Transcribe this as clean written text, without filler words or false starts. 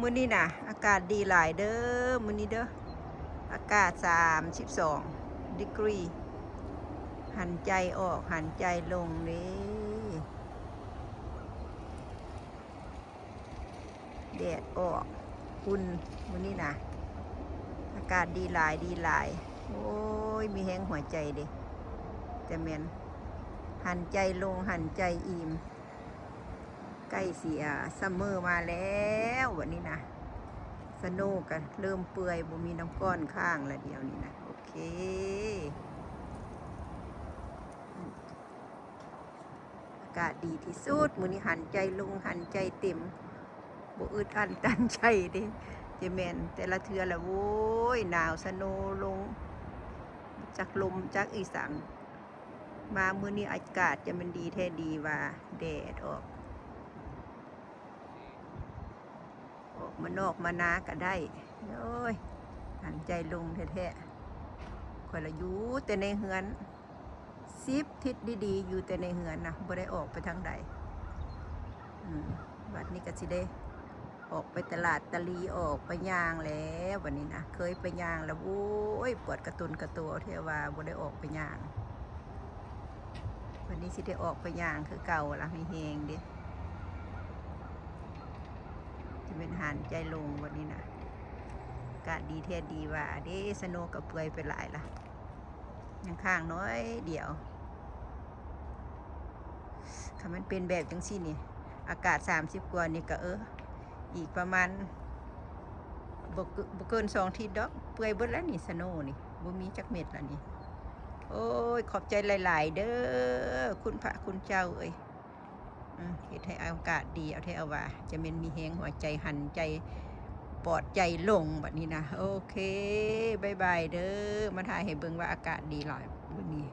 มื้อนี้นะอากาศดีหลายเด้อมื้อนี้เด้ออากาศ32 ดีกรีหันใจออกหันใจลงนี่แดดออกอุ่นมื้อนี้นะอากาศดีหลายดีหลายโอ้ยมีแห้งหัวใจเด้แต่แม่นหันใจลงหันใจอิ่มใกล้เสียซัมเมอร์มาแล้ววันนี้นะสโนว์กันเริ่มเปื่อยบ่มีน้ำก้อนข้างแล้วเดียวนี้นะโอเคอากาศดีที่สุดมื้อนี้หันใจลงหันใจเต็มบ่อึดอั้นตันใจเด้เจแมนแต่ละเทือละโว้ยหนาวสโนว์ลงจากลมจากอีสานมามื้อนี้อากาศจะมันดีแท้ดีว่าแดดออกมานอกมานาก็ได้โอ้ยหันใจลงแท้ๆคอยละอยู่แต่ในเฮือน10 ทิศดีๆอยู่แต่ในเฮือนนะบ่ได้ออกไปทางใดบัดนี้ก็สิได้ออกไปตลาดตะลีออกไปย่างแล้ววันนี้นะเคยไปย่างแล้วโอ้ยปวดกระตุนกระตัวเทว่าบ่ได้ออกไปย่างวันนี้สิได้ออกไปย่างคือเก่าละมีแหงดิจะเป็นหันใจลงวันนี้นะอากาศดีแท้ดีว่าเด้สโนกับเปื่อยไปหลายละยังข้างน้อยเดียวถ้ามันเป็นแบบจังซี่นี่อากาศ30 กว่านี่ก็อีกประมาณบ่เกิน2 ทิศดอกเปื่อยเบิดแล้วนี่สโนนี่บ่มีจักเม็ดแล้วนี่โอ้ยขอบใจหลายๆเด้อคุณพระคุณเจ้าเอ้ยเฮ็ดให้อากาศดีเอาแท้เอาว่าจะเป็นมีแฮงหัวใจหันใจปลอดใจลงแบบนี้นะโอเคบายบายเด้อมาถ่ายให้เบิ่งว่าอากาศดีหลายมื้อนี้